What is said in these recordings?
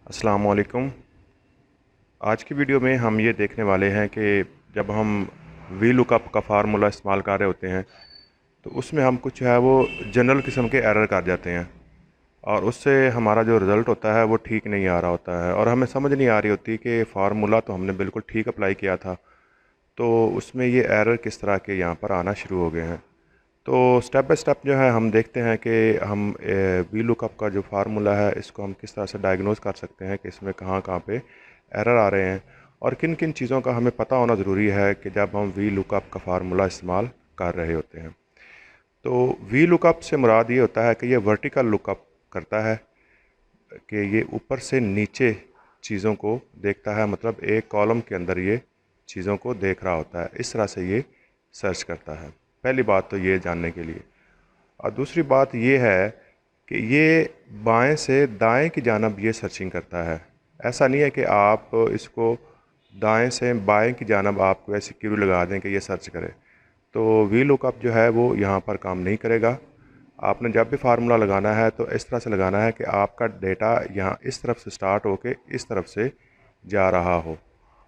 अस्सलाम वालेकुम। आज की वीडियो में हम ये देखने वाले हैं कि जब हम वी लुकअप का फार्मूला इस्तेमाल कर रहे होते हैं तो उसमें हम कुछ है वो जनरल किस्म के एरर कर जाते हैं और उससे हमारा जो रिज़ल्ट होता है वो ठीक नहीं आ रहा होता है और हमें समझ नहीं आ रही होती कि फ़ार्मूला तो हमने बिल्कुल ठीक अप्लाई किया था, तो उसमें ये एरर किस तरह के यहाँ पर आना शुरू हो गए हैं। तो स्टेप बाय स्टेप जो है हम देखते हैं कि हम वी लुकअप का जो फार्मूला है इसको हम किस तरह से डायग्नोज कर सकते हैं कि इसमें कहाँ कहाँ पे एरर आ रहे हैं और किन किन चीज़ों का हमें पता होना ज़रूरी है कि जब हम वी लुकअप का फार्मूला इस्तेमाल कर रहे होते हैं। तो वी लुकअप से मुराद ये होता है कि ये वर्टिकल लुकअप करता है कि ये ऊपर से नीचे चीज़ों को देखता है, मतलब एक कॉलम के अंदर ये चीज़ों को देख रहा होता है। इस तरह से ये सर्च करता है। पहली बात तो ये जानने के लिए। और दूसरी बात ये है कि ये बाएं से दाएं की जानब ये सर्चिंग करता है। ऐसा नहीं है कि आप इसको दाएं से बाएं की जानब आपको ऐसी क्यू लगा दें कि ये सर्च करे। तो वी लुकअप जो है वो यहाँ पर काम नहीं करेगा। आपने जब भी फार्मूला लगाना है तो इस तरह से लगाना है कि आपका डेटा यहाँ इस तरफ से स्टार्ट होके इस तरफ से जा रहा हो।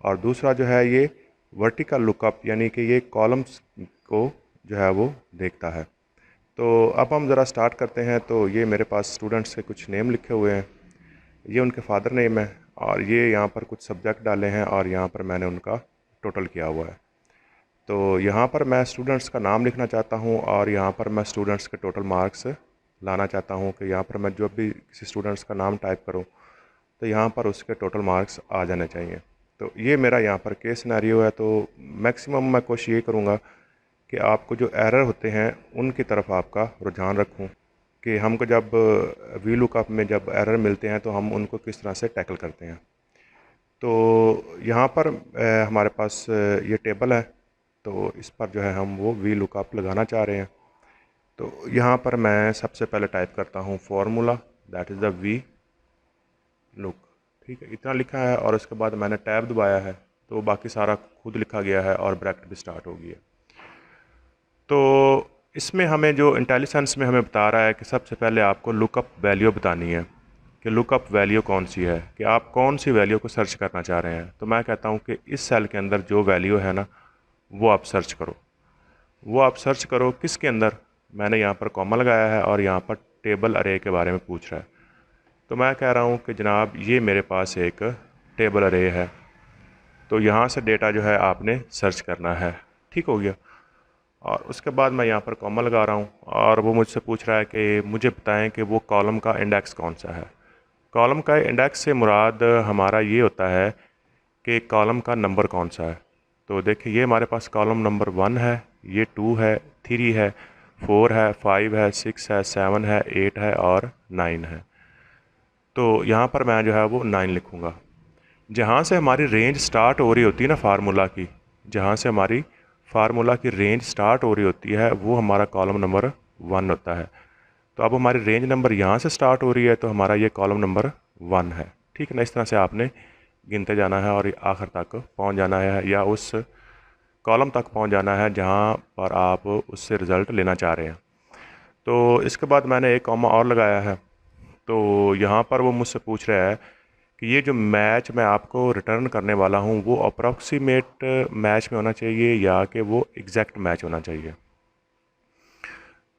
और दूसरा जो है ये वर्टिकल लुकअप, यानी कि ये कॉलम्स को जो है वो देखता है। तो अब हम ज़रा स्टार्ट करते हैं। तो ये मेरे पास स्टूडेंट्स के कुछ नेम लिखे हुए हैं, ये उनके फादर नेम है और ये यहाँ पर कुछ सब्जेक्ट डाले हैं और यहाँ पर मैंने उनका टोटल किया हुआ है। तो यहाँ पर मैं स्टूडेंट्स का नाम लिखना चाहता हूँ और यहाँ पर मैं स्टूडेंट्स के टोटल मार्क्स लाना चाहता हूँ कि यहाँ पर मैं जब भी किसी स्टूडेंट्स का नाम टाइप करूँ तो यहाँ पर उसके टोटल मार्क्स आ जाने चाहिए। तो ये मेरा यहाँ पर केस सिनेरियो है। तो मैक्सिमम मैं कोशिश ये करूँगा कि आपको जो एरर होते हैं उनकी तरफ आपका रुझान रखूँ कि हमको जब वी लुकअप में जब एरर मिलते हैं तो हम उनको किस तरह से टैकल करते हैं। तो यहाँ पर हमारे पास ये टेबल है, तो इस पर जो है हम वो वी लुकअप लगाना चाह रहे हैं। तो यहाँ पर मैं सबसे पहले टाइप करता हूँ formula, that is the we look. ठीक है, इतना लिखा है और उसके बाद मैंने टैब दबाया है तो बाकी सारा खुद लिखा गया है और ब्रैकेट भी स्टार्ट हो गई है। तो इसमें हमें जो इंटेलिजेंस में हमें बता रहा है कि सबसे पहले आपको लुकअप वैल्यू बतानी है कि लुकअप वैल्यू कौन सी है, कि आप कौन सी वैल्यू को सर्च करना चाह रहे हैं। तो मैं कहता हूँ कि इस सेल के अंदर जो वैल्यू है ना वो आप सर्च करो। वो आप सर्च करो किसके अंदर, मैंने यहाँ पर कॉमा लगाया है और यहाँ पर टेबल अरे के बारे में पूछ रहा है। तो मैं कह रहा हूँ कि जनाब ये मेरे पास एक टेबल अरे है, तो यहाँ से डेटा जो है आपने सर्च करना है। ठीक हो गया। और उसके बाद मैं यहाँ पर कॉमा लगा रहा हूँ और वो मुझसे पूछ रहा है कि मुझे बताएं कि वो कॉलम का इंडेक्स कौन सा है। कॉलम का इंडेक्स से मुराद हमारा ये होता है कि कॉलम का नंबर कौन सा है। तो देखिए ये हमारे पास कॉलम नंबर 1 है, ये 2 है, 3 है, 4 है, 5 है, 6 है, 7 है, 8 है और 9 है। तो यहाँ पर मैं जो है वो 9 लिखूँगा। जहाँ से हमारी रेंज स्टार्ट हो रही होती है ना फार्मूला की, जहाँ से हमारी फार्मूला की रेंज स्टार्ट हो रही होती है वो हमारा कॉलम नंबर 1 होता है। तो अब हमारी रेंज नंबर यहाँ से स्टार्ट हो रही है तो हमारा ये कॉलम नंबर 1 है। ठीक है ना, इस तरह से आपने गिनते जाना है और आखिर तक पहुँच जाना है या उस कॉलम तक पहुँच जाना है जहाँ पर आप उससे रिज़ल्ट लेना चाह रहे हैं। तो इसके बाद मैंने एक कॉमा और लगाया है। तो यहाँ पर वो मुझसे पूछ रहा है कि ये जो मैच मैं आपको रिटर्न करने वाला हूँ वो अप्रॉक्सीमेट मैच में होना चाहिए या कि वो एग्जैक्ट मैच होना चाहिए।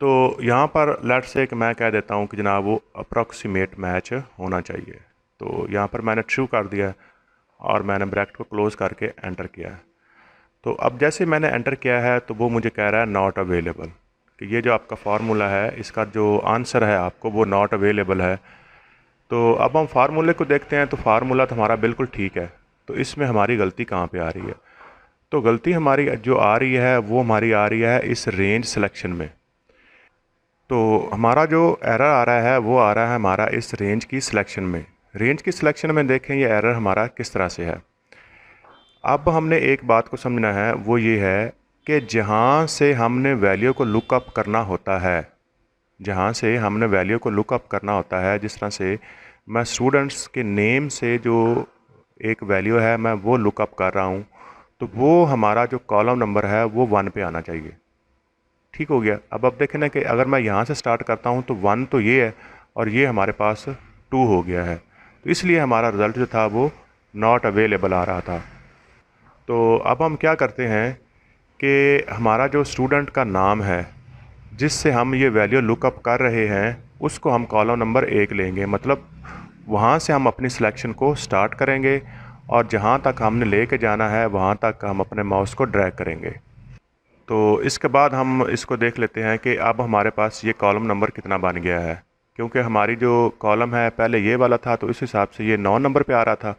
तो यहाँ पर लेट्स से कि मैं कह देता हूँ कि जनाब वो अप्रॉक्सीमेट मैच होना चाहिए। तो यहाँ पर मैंने ट्रू कर दिया है और मैंने ब्रैकेट को क्लोज़ करके एंटर किया है। तो अब जैसे मैंने एंटर किया है तो वो मुझे कह रहा है नॉट अवेलेबल, कि ये जो आपका फार्मूला है इसका जो आंसर है आपको वो नॉट अवेलेबल है। तो अब हम फार्मूले को देखते हैं। तो फार्मूला तो हमारा बिल्कुल ठीक है, तो इसमें हमारी गलती कहाँ पे आ रही है। तो गलती हमारी जो आ रही है वो हमारी आ रही है इस रेंज सिलेक्शन में। तो हमारा जो एरर आ रहा है वो आ रहा है हमारा इस रेंज की सिलेक्शन में। रेंज की सिलेक्शन में देखें ये एरर हमारा किस तरह से है। अब हमने एक बात को समझना है, वो ये है कि जहाँ से हमने वैल्यू को लुकअप करना होता है, जहाँ से हमने वैल्यू को लुकअप करना होता है, जिस तरह से मैं स्टूडेंट्स के नेम से जो एक वैल्यू है मैं वो लुकअप कर रहा हूँ, तो वो हमारा जो कॉलम नंबर है वो 1 पे आना चाहिए। ठीक हो गया। अब देखें ना कि अगर मैं यहाँ से स्टार्ट करता हूँ तो 1 तो ये है और ये हमारे पास 2 हो गया है। तो इसलिए हमारा रिज़ल्ट जो था वो नॉट अवेलेबल आ रहा था। तो अब हम क्या करते हैं कि हमारा जो स्टूडेंट का नाम है जिससे हम ये वैल्यू लुकअप कर रहे हैं उसको हम कॉलम नंबर 1 लेंगे, मतलब वहाँ से हम अपनी सिलेक्शन को स्टार्ट करेंगे और जहाँ तक हमने लेके जाना है वहाँ तक हम अपने माउस को ड्रैग करेंगे। तो इसके बाद हम इसको देख लेते हैं कि अब हमारे पास ये कॉलम नंबर कितना बन गया है, क्योंकि हमारी जो कॉलम है पहले ये वाला था तो इस हिसाब से ये 9 नंबर पे आ रहा था,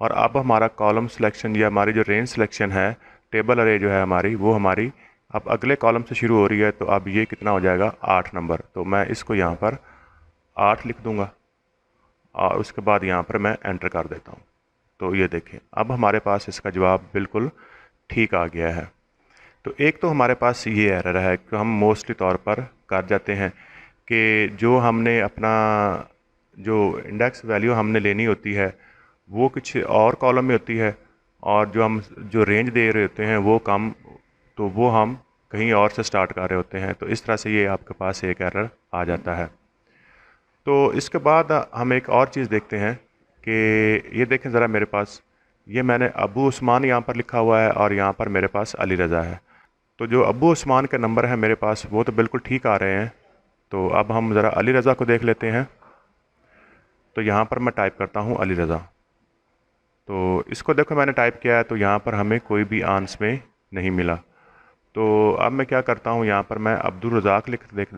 और अब हमारा कॉलम सिलेक्शन या हमारी जो रेंज सिलेक्शन है, टेबल अरे जो है हमारी, वो हमारी अब अगले कॉलम से शुरू हो रही है। तो अब ये कितना हो जाएगा, 8 नंबर। तो मैं इसको यहाँ पर 8 लिख दूँगा और उसके बाद यहाँ पर मैं एंटर कर देता हूँ। तो ये देखें अब हमारे पास इसका जवाब बिल्कुल ठीक आ गया है। तो एक तो हमारे पास ये एरर है कि हम मोस्टली तौर पर कर जाते हैं कि जो हमने अपना जो इंडेक्स वैल्यू हमने लेनी होती है वो कुछ और कॉलम में होती है, और जो हम जो रेंज दे रहे होते हैं वो कम, तो वो हम कहीं और से स्टार्ट कर रहे होते हैं। तो इस तरह से ये आपके पास एक एरर आ जाता है। तो इसके बाद हम एक और चीज़ देखते हैं कि ये देखें ज़रा, मेरे पास ये मैंने अबू उस्मान यहाँ पर लिखा हुआ है और यहाँ पर मेरे पास अली रज़ा है। तो जो अबू उस्मान के नंबर हैं मेरे पास वो तो बिल्कुल ठीक आ रहे हैं। तो अब हम ज़रा अली रज़ा को देख लेते हैं। तो यहाँ पर मैं टाइप करता हूँ अली रज़ा। तो इसको देखो मैंने टाइप किया है तो यहाँ पर हमें कोई भी आंसर में नहीं मिला। तो अब मैं क्या करता हूँ, यहाँ पर मैं अब्दुल रज़ाक लिख देख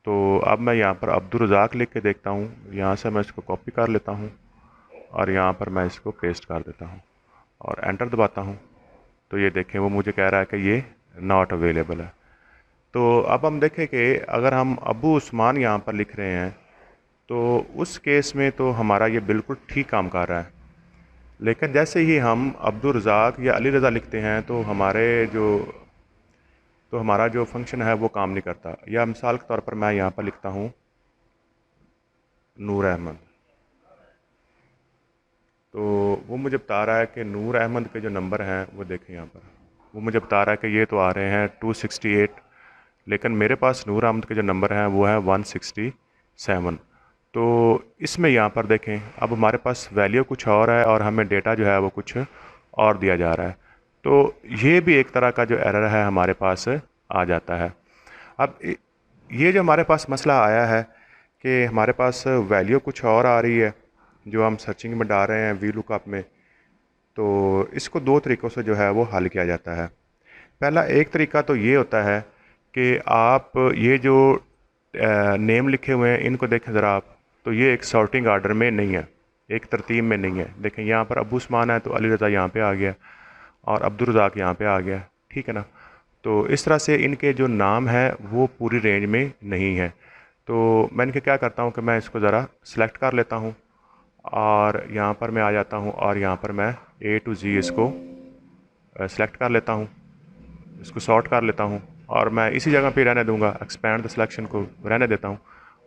तो अब मैं यहाँ पर अब्दुल रज़ाक लिख के देखता हूँ। यहाँ से मैं इसको कॉपी कर लेता हूँ और यहाँ पर मैं इसको पेस्ट कर देता हूँ और एंटर दबाता हूँ। तो ये देखें वो मुझे कह रहा है कि ये नॉट अवेलेबल है। तो अब हम देखें कि अगर हम अबू उस्मान यहाँ पर लिख रहे हैं तो उस केस में तो हमारा ये बिल्कुल ठीक काम कर रहा है, लेकिन जैसे ही हम अब्दुल रज़ाक या अली रज़ा लिखते हैं तो हमारा जो फंक्शन है वो काम नहीं करता। या मिसाल के तौर पर मैं यहाँ पर लिखता हूँ नूर अहमद, तो वो मुझे बता रहा है कि नूर अहमद के जो नंबर हैं वो देखें यहाँ पर, वो मुझे बता रहा है कि ये तो आ रहे हैं 268, लेकिन मेरे पास नूर अहमद के जो नंबर हैं वो है 167। तो इसमें यहाँ पर देखें अब हमारे पास वैल्यू कुछ और है और हमें डेटा जो है वो कुछ और दिया जा रहा है। तो ये भी एक तरह का जो एरर है हमारे पास आ जाता है। अब ये जो हमारे पास मसला आया है कि हमारे पास वैल्यू कुछ और आ रही है जो हम सर्चिंग में डाल रहे हैं वी लुकअप में, तो इसको दो तरीक़ों से जो है वो हल किया जाता है। पहला एक तरीका तो ये होता है कि आप ये जो नेम लिखे हुए हैं इनको देखें ज़रा आप, तो ये एक सॉर्टिंग आर्डर में नहीं है, एक तरतीब में नहीं है। देखें यहाँ पर अबू उस्मान है तो अली रज़ा यहाँ पे आ गया और अब्दुल रज़ाक यहाँ पे आ गया, ठीक है ना। तो इस तरह से इनके जो नाम है वो पूरी रेंज में नहीं है। तो मैं इनके क्या करता हूँ कि मैं इसको ज़रा सेलेक्ट कर लेता हूँ और यहाँ पर मैं आ जाता हूँ और यहाँ पर मैं A to Z इसको सेलेक्ट कर लेता हूँ, इसको सॉर्ट कर लेता हूँ और मैं इसी जगह पे रहने दूँगा, एक्सपेंड द सिलेक्शन को रहने देता हूँ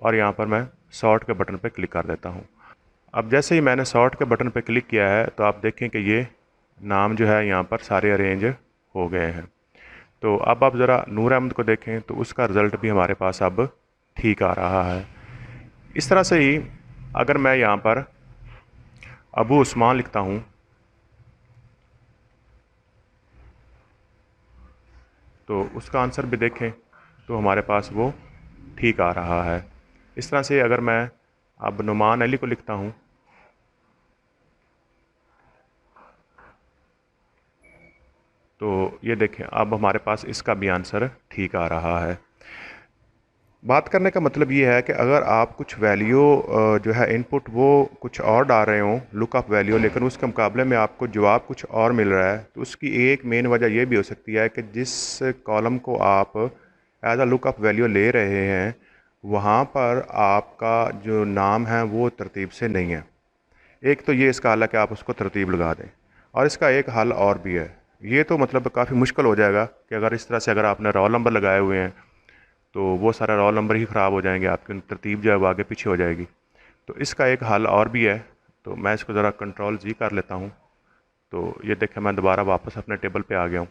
और यहाँ पर मैं सॉर्ट के बटन पे क्लिक कर देता हूँ। अब जैसे ही मैंने सॉर्ट के बटन पे क्लिक किया है तो आप देखें कि ये नाम जो है यहाँ पर सारे अरेंज हो गए हैं। तो अब आप ज़रा नूर अहमद को देखें तो उसका रिज़ल्ट भी हमारे पास अब ठीक आ रहा है। इस तरह से ही अगर मैं यहाँ पर अबू उस्मान लिखता हूँ तो उसका आंसर भी देखें तो हमारे पास वो ठीक आ रहा है। इस तरह से अगर मैं अब नुमान अली को लिखता हूँ तो ये देखें अब हमारे पास इसका भी आंसर ठीक आ रहा है। बात करने का मतलब ये है कि अगर आप कुछ वैल्यू जो है इनपुट वो कुछ और डाल रहे हो लुकअप वैल्यू, लेकिन उसके मुकाबले में आपको जवाब कुछ और मिल रहा है, तो उसकी एक मेन वजह ये भी हो सकती है कि जिस कॉलम को आप एज अ लुकअप वैल्यू ले रहे हैं वहाँ पर आपका जो नाम है वो तरतीब से नहीं है। एक तो ये इसका हल है कि आप उसको तरतीब लगा दें, और इसका एक हल और भी है। ये तो मतलब काफ़ी मुश्किल हो जाएगा कि अगर इस तरह से अगर आपने रोल नंबर लगाए हुए हैं तो वो सारा रोल नंबर ही ख़राब हो जाएंगे, आपकी तरतीब जो है वो आगे पीछे हो जाएगी। तो इसका एक हल और भी है। तो मैं इसको ज़रा कंट्रोल जी कर लेता हूँ। तो ये देखें मैं दोबारा वापस अपने टेबल पे आ गया हूँ।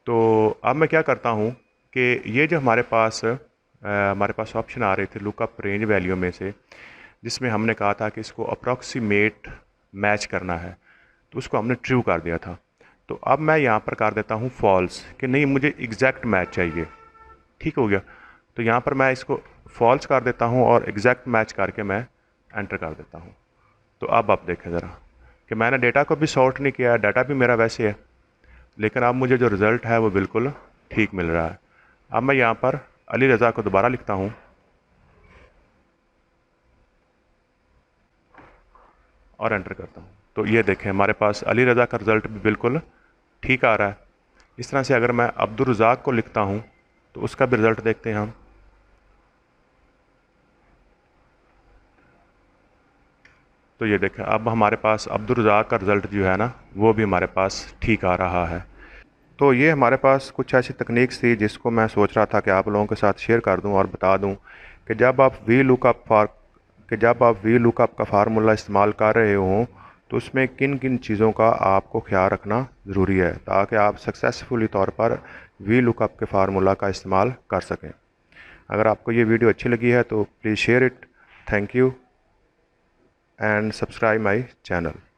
तो अब मैं क्या करता हूँ कि ये जो हमारे पास ऑप्शन आ रहे थे लुकअप रेंज वैल्यू में से, जिसमें हमने कहा था कि इसको अप्रॉक्सीमेट मैच करना है, तो उसको हमने ट्रू कर दिया था। तो अब मैं यहाँ पर कर देता हूँ फॉल्स, कि नहीं मुझे एग्जैक्ट मैच चाहिए। ठीक हो गया। तो यहाँ पर मैं इसको फॉल्स कर देता हूँ और एग्जैक्ट मैच करके मैं एंटर कर देता हूँ। तो अब आप देखें ज़रा कि मैंने डेटा को भी सॉर्ट नहीं किया, डाटा भी मेरा वैसे है, लेकिन अब मुझे जो रिज़ल्ट है वो बिल्कुल ठीक मिल रहा है। अब मैं यहाँ पर अली रज़ा को दोबारा लिखता हूँ और एंटर करता हूँ। तो ये देखें हमारे पास अली रज़ा का रिज़ल्ट भी बिल्कुल ठीक आ रहा है। इस तरह से अगर मैं अब्दुल रज़ाक को लिखता हूँ तो उसका भी रिज़ल्ट देखते हैं हम। तो ये देखें अब हमारे पास अब्दुल रज़ाक का रिज़ल्ट जो है ना वो भी हमारे पास ठीक आ रहा है। तो ये हमारे पास कुछ ऐसी तकनीक्स थी जिसको मैं सोच रहा था कि आप लोगों के साथ शेयर कर दूं और बता दूं कि जब आप वी लुकअप का फार्मूला इस्तेमाल कर रहे हों तो उसमें किन किन चीज़ों का आपको ख्याल रखना ज़रूरी है, ताकि आप सक्सेसफुली तौर पर वी लुकअप के फार्मूला का इस्तेमाल कर सकें। अगर आपको ये वीडियो अच्छी लगी है तो please share it. Thank you and subscribe my channel.